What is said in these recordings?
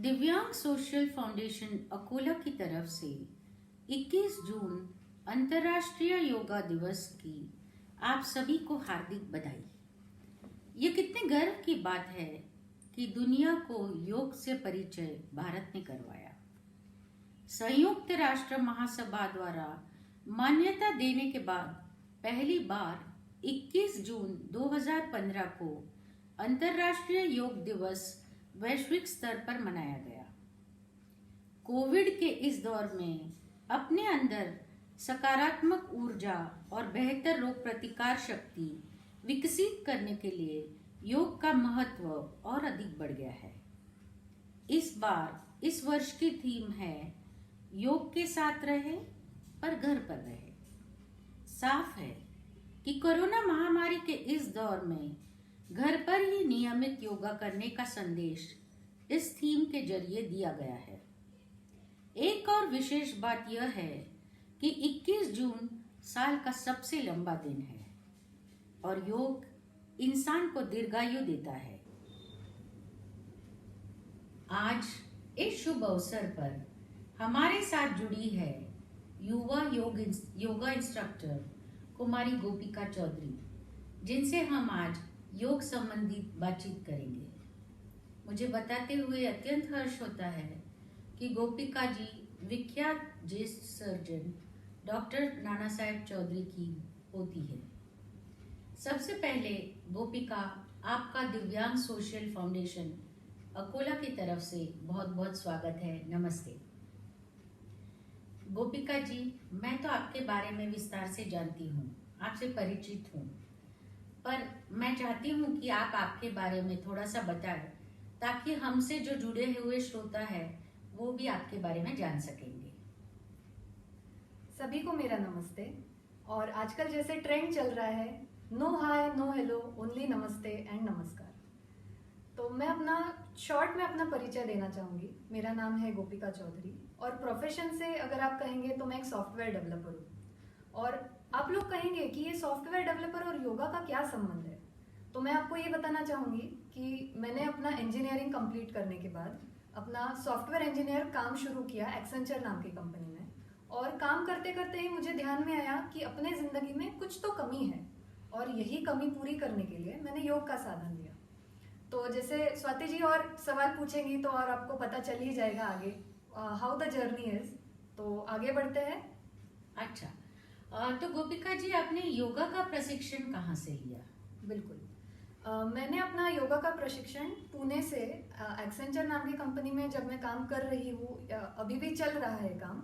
दिव्यांग social foundation Akola की तरफ से 21 जून अंतर्राष्ट्रीय योगा दिवस की आप सभी को हार्दिक बधाई। ये कितने गर्व की बात है कि दुनिया को योग से परिचय भारत ने करवाया। संयुक्त राष्ट्र महासभा द्वारा मान्यता देने के बाद पहली बार 21 जून 2015 को अंतर्राष्ट्रीय योग दिवस वैश्विक स्तर पर मनाया गया। कोविड के इस दौर में अपने अंदर सकारात्मक ऊर्जा और बेहतर रोग प्रतिकार शक्ति विकसित करने के लिए योग का महत्व और अधिक बढ़ गया है। इस वर्ष की थीम है योग के साथ रहे पर घर पर रहे। साफ है कि कोरोना महामारी के इस दौर में घर पर ही नियमित योगा करने का संदेश इस थीम के जरिए दिया गया है। एक और विशेष बात यह है कि 21 जून साल का सबसे लंबा दिन है और योग इंसान को दीर्घायु देता है। आज इस शुभ अवसर पर हमारे साथ जुड़ी है युवा योगा इंस्ट्रक्टर कुमारी गोपिका चौधरी, जिनसे हम आज योग संबंधित बातचीत करेंगे। मुझे बताते हुए अत्यंत हर्ष होता है कि गोपिका जी विख्यात जेस्ट सर्जन डॉक्टर नाना साहेब चौधरी की पोती है। सबसे पहले गोपिका, आपका दिव्यांग सोशल फाउंडेशन अकोला की तरफ से बहुत बहुत स्वागत है। नमस्ते गोपिका जी, मैं तो आपके बारे में विस्तार से जानती हूँ, आपसे परिचित हूँ, पर मैं चाहती हूँ कि आप आपके बारे में थोड़ा सा बताएं ताकि हमसे जो जुड़े हुए श्रोता है वो भी आपके बारे में जान सकेंगे। सभी को मेरा नमस्ते। और आजकल जैसे ट्रेंड चल रहा है, no hi no hello, only namaste and namaskar. तो मैं अपना शॉर्ट में अपना परिचय देना चाहूँगी। मेरा नाम है गोपिका चौधरी और प्रोफेशन से अगर आप कहेंगे तो मैं एक सॉफ्टवेयर डेवलपर हूँ। और आप लोग कहेंगे कि ये सॉफ्टवेयर डेवलपर और योगा का क्या संबंध है, तो मैं आपको ये बताना चाहूँगी कि मैंने अपना इंजीनियरिंग कंप्लीट करने के बाद अपना सॉफ्टवेयर इंजीनियर काम शुरू किया एक्सेंचर नाम की कंपनी में। और काम करते करते ही मुझे ध्यान में आया कि अपने ज़िंदगी में कुछ तो कमी है और यही कमी पूरी करने के लिए मैंने योग का साधन लिया। तो जैसे स्वाति जी और सवाल पूछेंगी तो और आपको पता चल ही जाएगा आगे हाउ द जर्नी इज। तो आगे बढ़ते हैं। अच्छा, तो गोपिका जी, आपने योगा का प्रशिक्षण कहाँ से लिया? बिल्कुल, मैंने अपना योगा का प्रशिक्षण पुणे से एक्सेंचर नाम की कंपनी में जब मैं काम कर रही हूँ, अभी भी चल रहा है काम,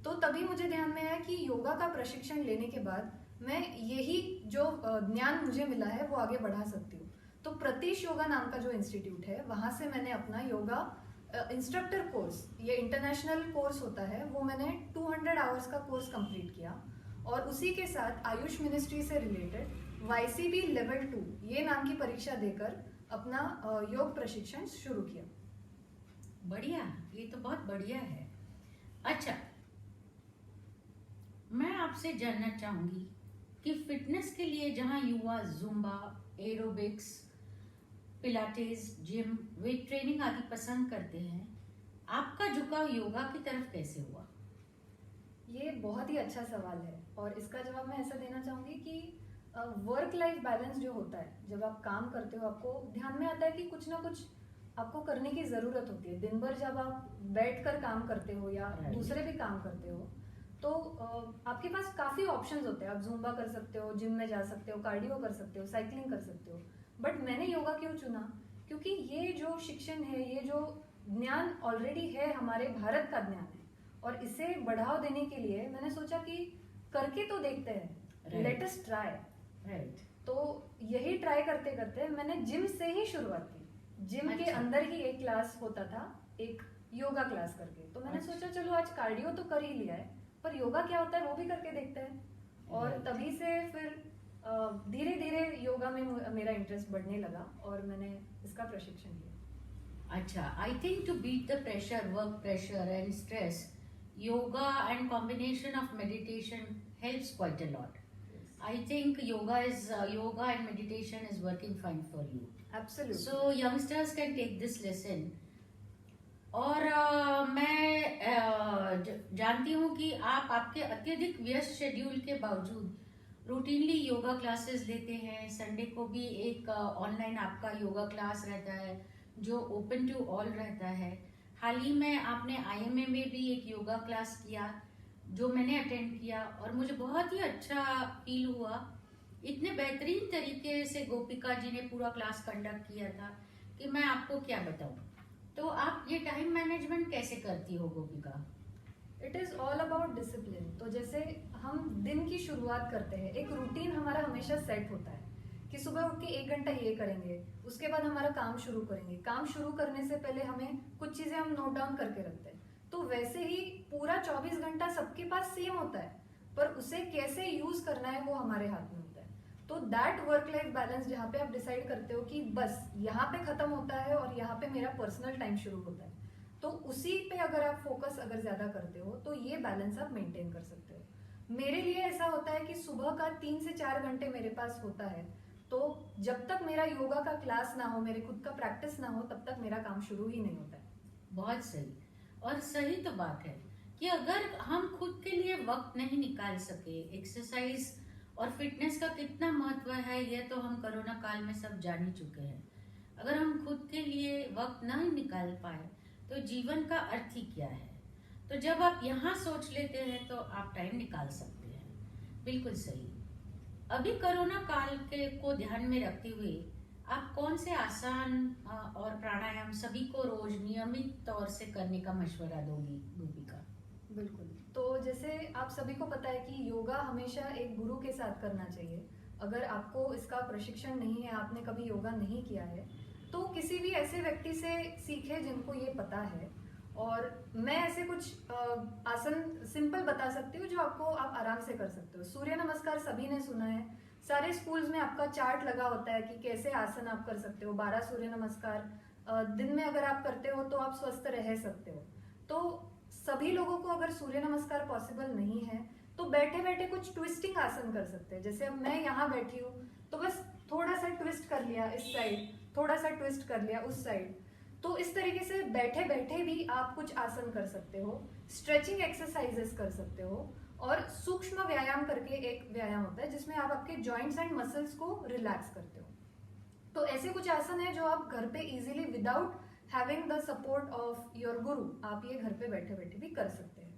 तो तभी मुझे ध्यान में आया कि योगा का प्रशिक्षण लेने के बाद मैं यही जो ज्ञान मुझे मिला है वो आगे बढ़ा सकती हूँ। तो प्रतीश योगा नाम का जो इंस्टीट्यूट है वहाँ से मैंने अपना योगा इंस्ट्रक्टर कोर्स, ये इंटरनेशनल कोर्स होता है, वो मैंने 200 आवर्स का कोर्स कंप्लीट किया। और उसी के साथ आयुष मिनिस्ट्री से रिलेटेड YCB लेवल 2 ये नाम की परीक्षा देकर अपना योग प्रशिक्षण शुरू किया। बढ़िया, ये तो बहुत बढ़िया है। अच्छा, मैं आपसे जानना चाहूंगी कि फिटनेस के लिए जहां युवा Zumba, aerobics, Pilates, gym, weight training आदि पसंद करते हैं, आपका झुकाव योगा की तरफ कैसे हुआ? ये बहुत ही अच्छा सवाल है और इसका जवाब मैं ऐसा देना चाहूँगी कि वर्क लाइफ बैलेंस जो होता है, जब आप काम करते हो आपको ध्यान में आता है कि कुछ ना कुछ आपको करने की ज़रूरत होती है। दिन भर जब आप बैठकर काम करते हो या दूसरे भी काम करते हो तो आपके पास काफ़ी ऑप्शंस होते हैं। आप जुम्बा कर सकते हो, जिम में जा सकते हो, कार्डियो कर सकते हो, साइकिलिंग कर सकते हो। बट मैंने योगा क्यों चुना? क्योंकि ये जो शिक्षण है, ये जो ज्ञान ऑलरेडी है, हमारे भारत का ज्ञान है और इसे बढ़ावा देने के लिए मैंने सोचा कि करके तो देखते हैं, लेट अस ट्राई। राइट। तो यही ट्राई करते करते मैंने जिम से ही शुरुआत की। जिम के अच्छा। अंदर ही एक क्लास होता था, एक योगा क्लास करके। तो मैंने सोचा चलो आज कार्डियो तो कर ही लिया है, पर योगा क्या होता है वो भी करके देखते हैं। और तभी से फिर धीरे धीरे योगा में मेरा इंटरेस्ट बढ़ने लगा और मैंने इसका प्रशिक्षण लिया। अच्छा, I think to beat the pressure, work pressure and stress, yoga and combination of meditation helps quite a lot. I think yoga and meditation is working fine for you. Absolutely. So youngsters can take this lesson और मैं जानती हूँ कि आप आपके अत्यधिक व्यस्त schedule के बावजूद रूटीनली योगा क्लासेस लेते हैं। संडे को भी एक ऑनलाइन आपका योगा क्लास रहता है जो ओपन टू ऑल रहता है। हाल ही में आपने आईएमए में भी एक योगा क्लास किया जो मैंने अटेंड किया और मुझे बहुत ही अच्छा फील हुआ। इतने बेहतरीन तरीके से गोपिका जी ने पूरा क्लास कंडक्ट किया था कि मैं आपको क्या बताऊं। तो आप ये टाइम मैनेजमेंट कैसे करती हो गोपिका? It is all about discipline. तो जैसे हम दिन की शुरुआत करते हैं, एक रूटीन हमारा हमेशा सेट होता है कि सुबह उठ के 1 घंटा ये करेंगे, उसके बाद हमारा काम शुरू करेंगे। काम शुरू करने से पहले हमें कुछ चीज़ें हम नोट डाउन करके रखते हैं। तो वैसे ही पूरा 24 घंटा सबके पास सेम होता है, पर उसे कैसे यूज करना है वो हमारे हाथ में होता है। तो दैट वर्क लाइफ बैलेंस जहाँ पे आप डिसाइड करते हो कि बस यहाँ पे खत्म होता है और यहाँ पे मेरा पर्सनल टाइम शुरू होता है, तो उसी पे अगर आप फोकस अगर ज्यादा करते हो तो ये बैलेंस आप मेंटेन कर सकते हो। मेरे लिए ऐसा होता है कि सुबह का 3 से 4 घंटे मेरे पास होता है, तो जब तक मेरा योगा का क्लास ना हो, मेरे खुद का प्रैक्टिस ना हो, तब तक मेरा काम शुरू ही नहीं होता है। बहुत सही। और सही तो बात है कि अगर हम खुद के लिए वक्त नहीं निकाल सके, एक्सरसाइज और फिटनेस का कितना महत्व है यह तो हम कोरोना काल में सब जान ही चुके हैं। अगर हम खुद के लिए वक्त नहीं निकाल पाए तो जीवन का अर्थ ही क्या है। तो जब आप यहाँ सोच लेते हैं तो आप टाइम निकाल सकते हैं। बिल्कुल सही। अभी कोरोना काल के को ध्यान में रखते हुए आप कौन से आसान और प्राणायाम सभी को रोज नियमित तौर से करने का मशवरा दोगी गोपिका? बिल्कुल। तो जैसे आप सभी को पता है कि योगा हमेशा एक गुरु के साथ करना चाहिए। अगर आपको इसका प्रशिक्षण नहीं है, आपने कभी योगा नहीं किया है, तो किसी भी ऐसे व्यक्ति से सीखे जिनको ये पता है। और मैं ऐसे कुछ आसन सिंपल बता सकती हूँ जो आपको आप आराम से कर सकते हो। सूर्य नमस्कार सभी ने सुना है, सारे स्कूल्स में आपका चार्ट लगा होता है कि कैसे आसन आप कर सकते हो। 12 सूर्य नमस्कार दिन में अगर आप करते हो तो आप स्वस्थ रह सकते हो। तो सभी लोगों को अगर सूर्य नमस्कार पॉसिबल नहीं है तो बैठे बैठे कुछ ट्विस्टिंग आसन कर सकते हैं। जैसे अब मैं यहाँ बैठी हूँ तो बस थोड़ा सा ट्विस्ट कर लिया इस साइड, थोड़ा सा ट्विस्ट कर लिया उस साइड। तो इस तरीके से बैठे बैठे भी आप कुछ आसन कर सकते हो, स्ट्रेचिंग एक्सरसाइजेस कर सकते हो। और सूक्ष्म व्यायाम करके एक व्यायाम होता है जिसमें आप आपके जॉइंट्स एंड मसल्स को रिलैक्स करते हो। तो ऐसे कुछ आसन है जो आप घर पे easily without having the support of your गुरु आप ये घर पे बैठे बैठे भी कर सकते हैं।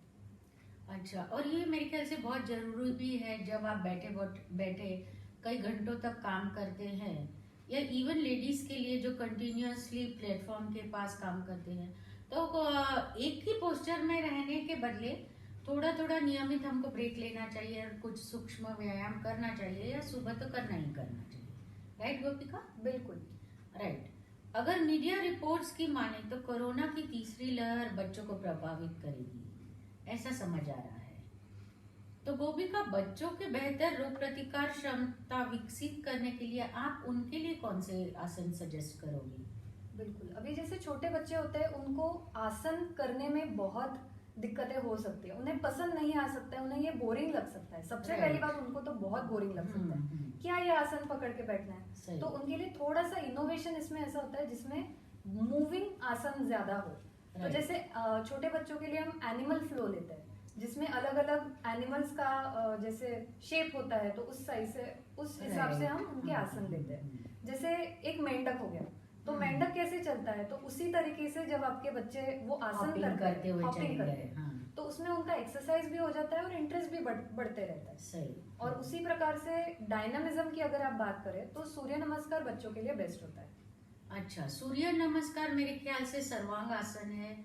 अच्छा, और ये मेरे ख्याल से बहुत जरूरी भी है जब आप बैठे बैठे कई घंटों तक काम करते हैं, या इवन लेडीज के लिए जो कंटिन्यूअसली प्लेटफॉर्म के पास काम करते हैं, तो एक ही पोस्चर में रहने के बदले थोड़ा थोड़ा नियमित हमको ब्रेक लेना चाहिए और कुछ सूक्ष्म व्यायाम करना चाहिए, या सुबह तो करना ही करना चाहिए। राइट गोपिका? बिल्कुल राइट। अगर मीडिया रिपोर्ट्स की माने तो कोरोना की तीसरी लहर बच्चों को प्रभावित करेगी, ऐसा समझ आ रहा है। तो गोपिका, बच्चों के बेहतर रोग प्रतिकार क्षमता विकसित करने के लिए आप उनके लिए कौन से आसन सजेस्ट करोगी? बिल्कुल। अभी जैसे छोटे बच्चे होते हैं उनको आसन करने में बहुत दिक्कतें हो सकती है, उन्हें पसंद नहीं आ सकता है, उन्हें ये बोरिंग लग सकता है। सबसे Right. पहली बात उनको तो बहुत बोरिंग लग सकता है, क्या ये आसन पकड़ के बैठना है। सही। तो उनके लिए थोड़ा सा इनोवेशन इसमें ऐसा होता है जिसमें मूविंग आसन ज्यादा हो। तो Right. जैसे छोटे बच्चों के लिए हम एनिमल फ्लो लेते हैं जिसमें अलग अलग एनिमल्स का जैसे शेप होता है, तो उस साइज से उस हिसाब से हम उनके आसन लेते हैं। जैसे एक मेंढक हो गया, तो मेंढक कैसे चलता है, तो उसी तरीके से जब आपके बच्चे वो आसन करते हुए hopping चले करते गए, हैं, हाँ। तो उसमें उनका एक्सरसाइज भी हो जाता है और इंटरेस्ट भी बढ़ते रहता है। सही। और उसी प्रकार से डायनामिज्म की अगर आप बात करें तो सूर्य नमस्कार बच्चों के लिए बेस्ट होता है। अच्छा, सूर्य नमस्कार मेरे ख्याल से सर्वांग आसन है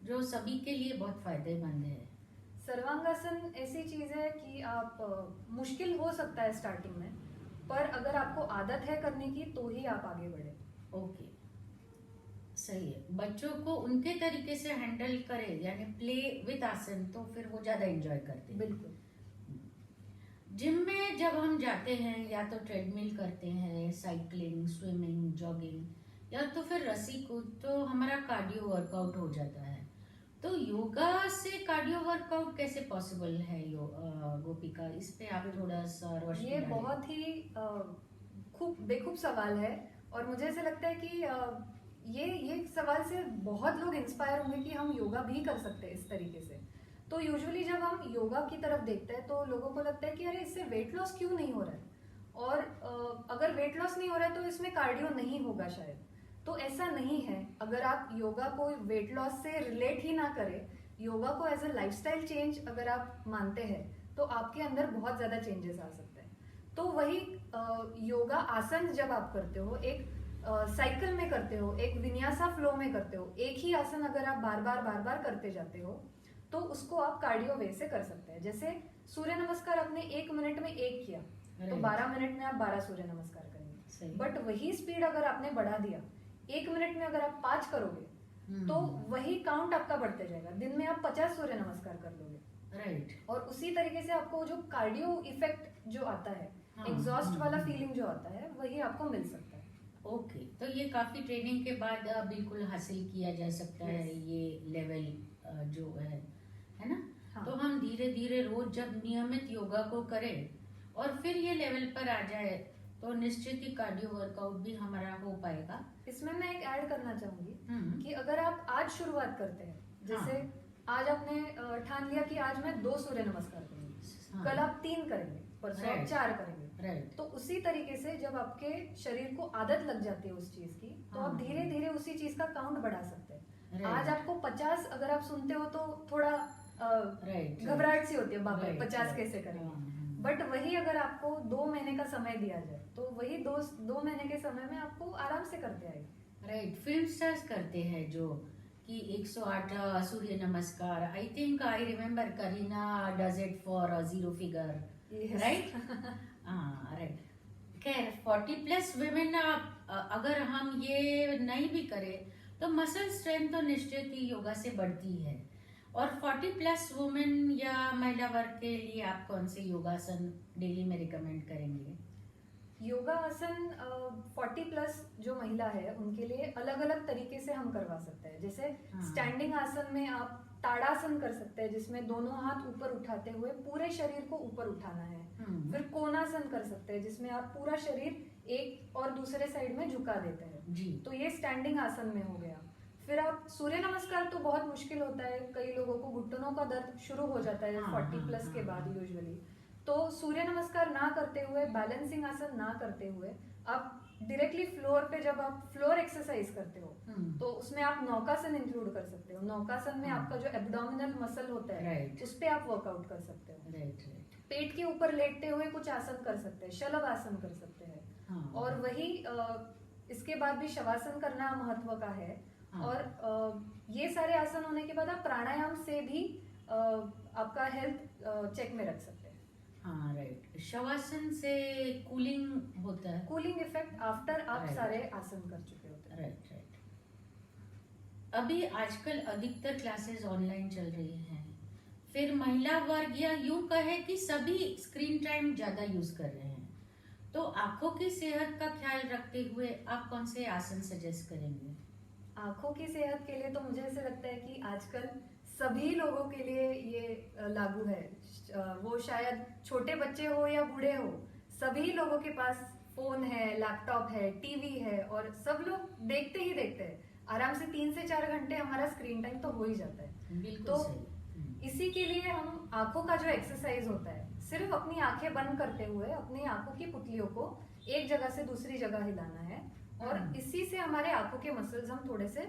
जो सभी के लिए बहुत फायदेमंद है। सर्वांगासन ऐसी चीज है कि आप मुश्किल हो सकता है स्टार्टिंग में, पर अगर आपको आदत है करने की तो ही आप आगे बढ़े। ओके, सही है। बच्चों को उनके तरीके से हैंडल करे, यानी प्ले विद आसन, तो फिर वो ज्यादा एंजॉय करते हैं। बिल्कुल। जिम में जब हम जाते हैं या तो ट्रेडमिल करते हैं, साइकिलिंग, स्विमिंग, जॉगिंग, या तो फिर रस्सी कूद, तो हमारा कार्डियो वर्कआउट हो जाता है। तो योगा से कार्डियो वर्कआउट कैसे पॉसिबल है गोपिका? इस पे आप थोड़ा सा रोशनी ये डालें। बहुत ही खूब बेखूब सवाल है, और मुझे ऐसा लगता है कि ये सवाल से बहुत लोग इंस्पायर होंगे कि हम योगा भी कर सकते हैं इस तरीके से। तो यूजुअली जब हम योगा की तरफ देखते हैं तो लोगों को लगता है कि अरे इससे वेट लॉस क्यों नहीं हो रहा है, और अगर वेट लॉस नहीं हो रहा है तो इसमें कार्डियो नहीं होगा शायद। तो ऐसा नहीं है। अगर आप योगा को वेट लॉस से रिलेट ही ना करें, योगा को एज अ लाइफस्टाइल चेंज अगर आप मानते हैं, तो आपके अंदर बहुत ज़्यादा चेंजेस आ सकते हैं। तो वही योगा आसन जब आप करते हो, एक साइकिल में करते हो, एक विन्यासा फ्लो में करते हो, एक ही आसन अगर आप बार बार करते जाते हो, तो उसको आप कार्डियो वे से कर सकते हैं। जैसे सूर्य नमस्कार आपने 1 मिनट में एक किया, तो 12 मिनट में आप 12 सूर्य नमस्कार करेंगे। बट वही स्पीड अगर आपने बढ़ा दिया, 1 मिनट में अगर आप 5 करोगे, तो वही काउंट आपका बढ़ते जाएगा। दिन में आप 50 सूर्य नमस्कार कर लोगे। राइट। और उसी तरीके से आपको जो कार्डियो इफेक्ट जो आता है, एग्जॉस्ट वाला फीलिंग जो आता है, वही आपको मिल सकता है। ओके, तो ये काफी ट्रेनिंग के बाद बिल्कुल हासिल किया जा सकता है ये लेवल जो है ना। हाँ। तो हम धीरे धीरे रोज जब नियमित योगा को करें और फिर ये लेवल पर आ जाए, तो निश्चित ही कार्डियो वर्कआउट भी हमारा हो पाएगा। इसमें मैं एक ऐड करना चाहूंगी कि अगर आप आज शुरुआत करते हैं, जैसे आज आपने ठान लिया कि आज मैं 2 सूर्य नमस्कार करूंगी, कल आप 3 करेंगे, परसों आप 4 करेंगे। तो उसी तरीके से जब आपके शरीर को आदत लग जाती है उस चीज की, तो आप धीरे धीरे उसी चीज का काउंट बढ़ा सकते हैं। आज आपको 50 अगर आप सुनते हो तो थोड़ा घबराहट सी होती है, बाबा 50 कैसे करेंगे। बट वही अगर आपको 2 महीने का समय दिया जाए, तो वही 2 महीने के समय में आपको आराम से करते आएगा। राइट। फिल्म स्टार्स करते हैं जो कि 108 सूर्य नमस्कार। I think I remember Kareena does it for 0 figure, right. हाँ, राइट। खैर 40+ विमेन, अगर हम ये नहीं भी करें तो मसल स्ट्रेंथ तो निश्चित ही योगा से बढ़ती है। और 40+ वुमेन या महिला वर्ग के लिए आप कौन से योगासन डेली में रिकमेंड करेंगे? योगा आसन 40+ जो महिला है उनके लिए अलग अलग तरीके से हम करवा सकते हैं। जैसे स्टैंडिंग आसन में आप ताड़ासन कर सकते हैं, जिसमें दोनों हाथ ऊपर उठाते हुए पूरे शरीर को ऊपर उठाना है। फिर कोणासन कर सकते हैं, जिसमें आप पूरा शरीर एक और दूसरे साइड में झुका देते हैं जी। तो ये स्टैंडिंग आसन में हो गया। फिर आप सूर्य नमस्कार तो बहुत मुश्किल होता है, कई लोगों को घुटनों का दर्द शुरू हो जाता है 40+ के बाद यूजुअली। तो सूर्य नमस्कार ना करते हुए, बैलेंसिंग आसन ना करते हुए, आप डायरेक्टली फ्लोर पे जब आप फ्लोर एक्सरसाइज करते हो, तो उसमें आप नौकासन इंक्लूड कर सकते हो। नौकासन में आपका जो एब्डोमिनल मसल होता है, उस पे आप वर्कआउट कर सकते हो। पेट के ऊपर लेटते हुए कुछ आसन कर सकते हैं, शलभ आसन कर सकते हैं। और वही इसके बाद भी शवासन करना महत्व का है। और ये सारे आसन होने के बाद आप प्राणायाम से भी आपका हेल्थ चेक में रख सकते हैं। हाँ, राइट। शवासन से कूलिंग होता है, कूलिंग इफेक्ट आफ्टर आप सारे आसन कर चुके होते हैं। राइट। अभी आजकल अधिकतर क्लासेस ऑनलाइन चल रही हैं, फिर महिला वर्ग या यूं कहे कि सभी स्क्रीन टाइम ज्यादा यूज कर रहे हैं, तो आंखों की सेहत का ख्याल रखते हुए आप कौन से आसन सजेस्ट करेंगे? आंखों की सेहत के लिए तो मुझे ऐसे लगता है कि आजकल सभी लोगों के लिए ये लागू है। वो शायद छोटे बच्चे हो या बूढ़े हो, सभी लोगों के पास फोन है, लैपटॉप है, टीवी है, और सब लोग देखते ही देखते हैं। आराम से 3 से 4 घंटे हमारा स्क्रीन टाइम तो हो ही जाता है। बिल्कुल तो सही। इसी के लिए हम आंखों का जो एक्सरसाइज होता है, सिर्फ अपनी आंखें बंद करते हुए अपनी आंखों की पुतलियों को एक जगह से दूसरी जगह हिलाना है, और इसी से हमारे आंखों के मसल्स हम थोड़े से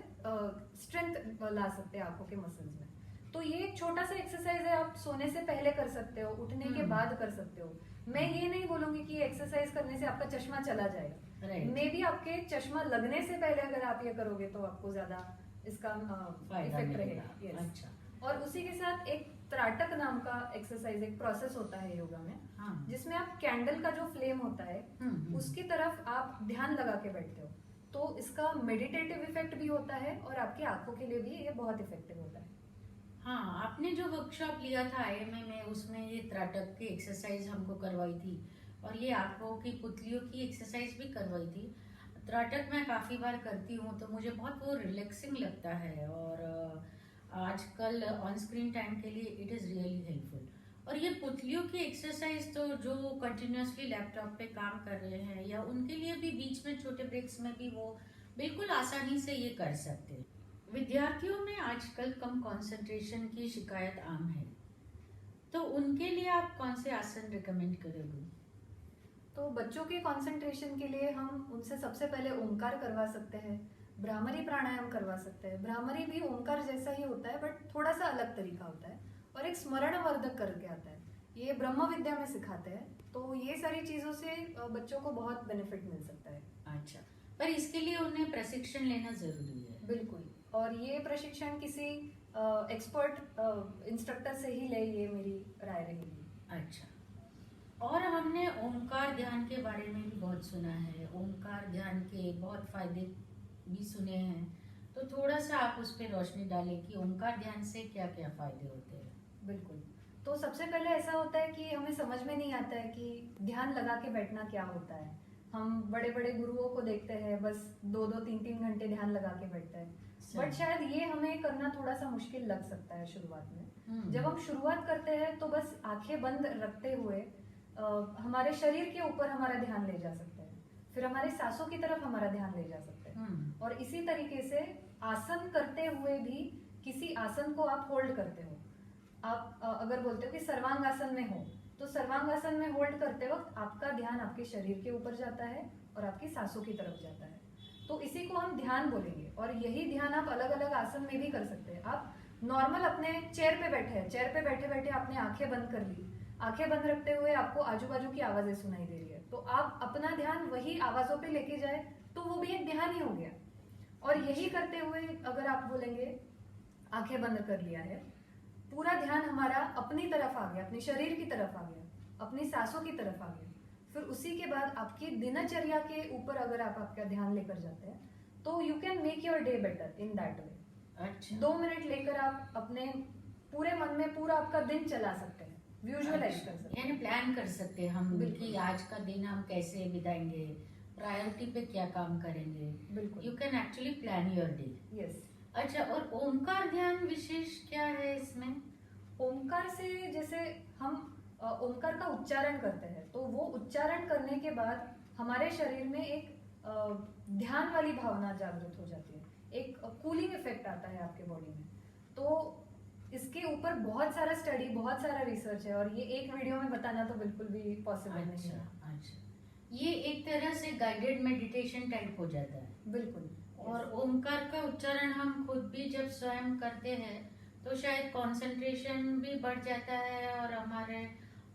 स्ट्रेंथ ला सकते हैं आंखों के मसल्स में। तो ये एक छोटा सा एक्सरसाइज है, आप सोने से पहले कर सकते हो, उठने के बाद कर सकते हो। मैं ये नहीं बोलूंगी कि एक्सरसाइज करने से आपका चश्मा चला जाएगा। मे बी आपके चश्मा लगने से पहले अगर आप ये करोगे तो आपको ज्यादा इसका इफेक्ट रहेगा। अच्छा। और उसी के साथ एक त्राटक नाम का एक्सरसाइज, एक प्रोसेस होता है योगा में, जिसमें आप कैंडल का जो फ्लेम होता है उसकी तरफ आप ध्यान लगा के बैठते हो। तो इसका मेडिटेटिव इफेक्ट भी होता है और आपकी आंखों के लिए भी ये बहुत इफेक्टिव होता है। हाँ, आपने जो वर्कशॉप लिया था आईएमए में, उसमें ये त्राटक की एक्सरसाइज हमको करवाई थी और ये आंखों की पुतलियों की एक्सरसाइज भी करवाई थी। त्राटक मैं काफ़ी बार करती हूँ तो मुझे बहुत वो रिलैक्सिंग लगता है, और आजकल ऑन स्क्रीन टाइम के लिए इट इज़ रियली हेल्पफुल। और ये पुतलियों की एक्सरसाइज तो जो कंटिन्यूसली लैपटॉप पे काम कर रहे हैं, या उनके लिए भी बीच में छोटे ब्रेक्स में भी वो बिल्कुल आसानी से ये कर सकते हैं। विद्यार्थियों में आजकल कम कंसंट्रेशन की शिकायत आम है, तो उनके लिए आप कौन से आसन रिकमेंड करोगे? तो बच्चों के कंसंट्रेशन के लिए हम उनसे सबसे पहले ओमकार करवा सकते हैं, भ्रामरी प्राणायाम करवा सकते हैं। भ्रामरी भी ओमकार जैसा ही होता है बट थोड़ा सा अलग तरीका होता है, और एक स्मरण वर्धक करके आता है, ये ब्रह्म विद्या में सिखाते हैं। तो ये सारी चीजों से बच्चों को बहुत बेनिफिट मिल सकता है। अच्छा, पर इसके लिए उन्हें प्रशिक्षण लेना जरूरी है। बिल्कुल, और ये प्रशिक्षण किसी एक्सपर्ट इंस्ट्रक्टर से ही ले, ये मेरी राय रहेगी। अच्छा, और हमने ओमकार ध्यान के बारे में भी बहुत सुना है, ओमकार ध्यान के बहुत फायदे भी सुने हैं, तो थोड़ा सा आप उस पर रोशनी डालें कि ओमकार ध्यान से क्या क्या फायदे होते हैं। बिल्कुल, तो सबसे पहले ऐसा होता है कि हमें समझ में नहीं आता है कि ध्यान लगा के बैठना क्या होता है। हम बड़े बड़े गुरुओं को देखते हैं, बस 2-2 3-3 घंटे ध्यान लगा के बैठते हैं, बट शायद ये हमें करना थोड़ा सा मुश्किल लग सकता है शुरुआत में। जब हम शुरुआत करते हैं तो बस आंखें बंद रखते हुए हमारे शरीर के ऊपर हमारा ध्यान ले जा सकते हैं, फिर हमारे सांसों की तरफ हमारा ध्यान ले जा सकते हैं, और इसी तरीके से आसन करते हुए भी किसी आसन को आप होल्ड करते हो। आप अगर बोलते हो कि सर्वांगासन में हो, तो सर्वांगासन में होल्ड करते वक्त आपका ध्यान आपके शरीर के ऊपर जाता है और आपकी सांसों की तरफ जाता है, तो इसी को हम ध्यान बोलेंगे। और यही ध्यान आप अलग अलग आसन में भी कर सकते हैं। आप नॉर्मल अपने चेयर पे बैठे हैं, चेयर पे बैठे बैठे आपने आंखें बंद कर ली, आंखें बंद रखते हुए आपको आजू बाजू की आवाजें सुनाई दे रही है, तो आप अपना ध्यान वही आवाजों पे लेके जाए तो वो भी एक ध्यान ही हो गया। और यही करते हुए अगर आप बोलेंगे आंखें बंद कर लिया है, पूरा ध्यान हमारा अपनी तरफ आ गया, अपने शरीर की तरफ आ गया, अपनी सांसों की तरफ आ गया, फिर उसी के बाद आपकी दिनचर्या के ऊपर अगर आप आपका ध्यान लेकर जाते हैं तो you can make your day better in that way. अच्छा, 2 मिनट लेकर आप अपने पूरे मन में पूरा आपका दिन चला सकते हैं, विजुअलाइज कर सकते हैं, यानी प्लान कर सकते हैं हम बिल्कुल। कि आज का दिन हम कैसे बिताएंगे, प्रायोरिटी पे क्या काम करेंगे। बिल्कुल, you can actually plan your day. Yes. अच्छा, और ओमकार ध्यान विशेष क्या है इसमें? ओमकार से जैसे हम ओमकार का उच्चारण करते हैं, तो वो उच्चारण करने के बाद हमारे शरीर में एक ध्यान वाली भावना जागृत हो जाती है, एक कूलिंग इफेक्ट आता है आपके बॉडी में। तो इसके ऊपर बहुत सारा स्टडी, बहुत सारा रिसर्च है, और ये एक वीडियो में बताना तो बिल्कुल भी पॉसिबल नहीं है। अच्छा, ये एक तरह से गाइडेड मेडिटेशन टाइप हो जाता है। बिल्कुल, और ओमकार का उच्चारण हम खुद भी जब स्वयं करते हैं तो शायद कंसंट्रेशन भी बढ़ जाता है और हमारे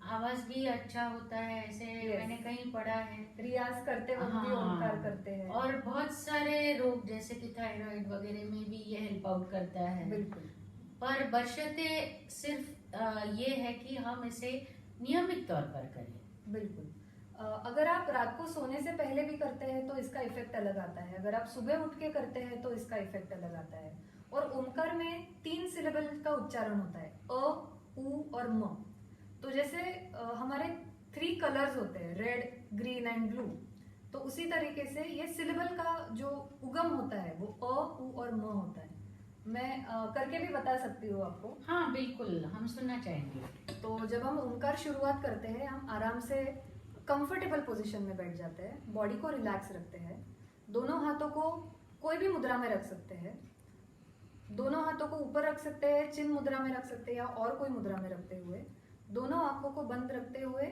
आवाज भी अच्छा होता है, ऐसे मैंने कहीं पढ़ा है। रियाज करते वक्त भी ओमकार करते हैं। और बहुत सारे रोग जैसे कि थायराइड वगैरह में भी ये हेल्प आउट करता है। बिल्कुल, पर बशर्ते सिर्फ ये है कि हम इसे नियमित तौर पर करें। बिल्कुल। अगर आप रात को सोने से पहले भी करते हैं तो इसका इफेक्ट अलग आता है, अगर आप सुबह उठ के करते हैं तो इसका इफेक्ट अलग आता है। और ओमकार में 3 सिलेबल का उच्चारण होता है, अ, उ और म। तो जैसे हमारे 3 कलर्स होते हैं, रेड, ग्रीन एंड ब्लू, तो उसी तरीके से ये सिलेबल का जो उगम होता है वो अ, उ और म होता है। मैं करके भी बता सकती हूँ आपको। हाँ बिल्कुल, हम सुनना चाहेंगे। तो जब हम ओमकार शुरुआत करते हैं, हम आराम से कंफर्टेबल पोजीशन में बैठ जाते हैं, बॉडी को रिलैक्स रखते हैं, दोनों हाथों को कोई भी मुद्रा में रख सकते हैं, दोनों हाथों को ऊपर रख सकते हैं, चिन्ह मुद्रा में रख सकते हैं या और कोई मुद्रा में रखते हुए, दोनों आंखों को बंद रखते हुए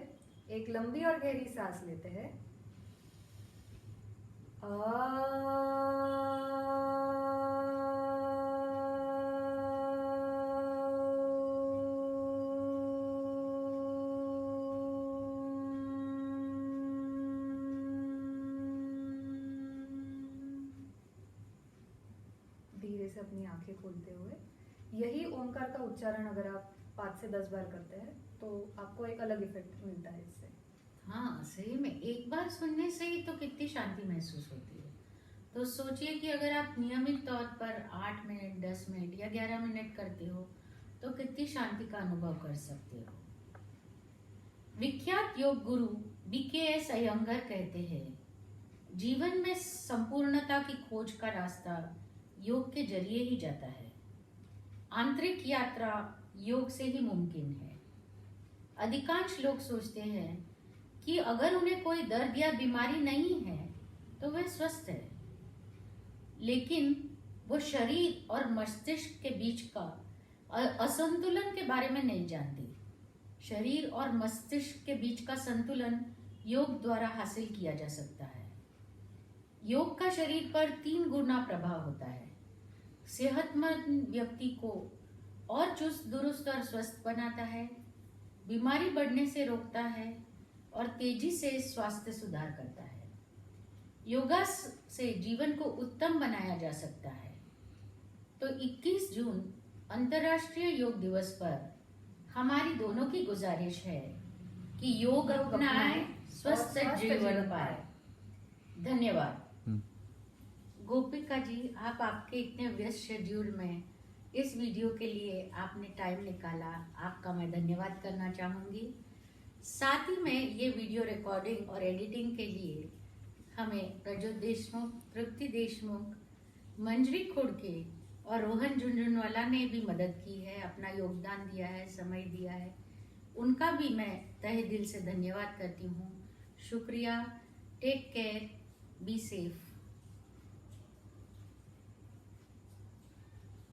एक लंबी और गहरी सांस लेते हैं। धीरे से अपनी आंखें खोलते हुए यही ओमकार का उच्चारण अगर आप 5 से 10 बार करते हैं तो आपको एक अलग इफेक्ट मिलता है इससे। हाँ सही में, एक बार सुनने से ही तो कितनी शांति महसूस होती है। तो सोचिए कि अगर आप नियमित तौर पर 8 मिनट, 10 मिनट या 11 मिनट करते हो तो कितनी शांति का अनुभव कर सकते हो। विख्यात योग गुरु BKS अयंगर कहते हैं, जीवन में संपूर्णता की खोज का रास्ता योग के जरिए ही जाता है। आंतरिक यात्रा योग से ही मुमकिन है। अधिकांश लोग सोचते हैं कि अगर उन्हें कोई दर्द या बीमारी नहीं है तो वह स्वस्थ है, लेकिन वो शरीर और मस्तिष्क के बीच का असंतुलन के बारे में नहीं जानती। शरीर और मस्तिष्क के बीच का संतुलन योग द्वारा हासिल किया जा सकता है। योग का शरीर पर 3 गुना प्रभाव होता है। सेहतमंद व्यक्ति को और चुस्त दुरुस्त और स्वस्थ बनाता है, बीमारी बढ़ने से रोकता है और तेजी से स्वास्थ्य सुधार करता है। योगा से जीवन को उत्तम बनाया जा सकता है। तो 21 जून अंतर्राष्ट्रीय योग दिवस पर हमारी दोनों की गुजारिश है कि योग अपनाएं, स्वस्थ जीवन पाए। धन्यवाद। गोपिका जी, आप आपके इतने व्यस्त शेड्यूल में इस वीडियो के लिए आपने टाइम निकाला, आपका मैं धन्यवाद करना चाहूँगी। साथ ही में ये वीडियो रिकॉर्डिंग और एडिटिंग के लिए हमें प्रज्योत देशमुख, तृप्ति देशमुख, मंजरी खुड़के और रोहन झुंझुनवाला ने भी मदद की है, अपना योगदान दिया है, समय दिया है। उनका भी मैं तहे दिल से धन्यवाद करती हूँ। शुक्रिया। Take care, be safe.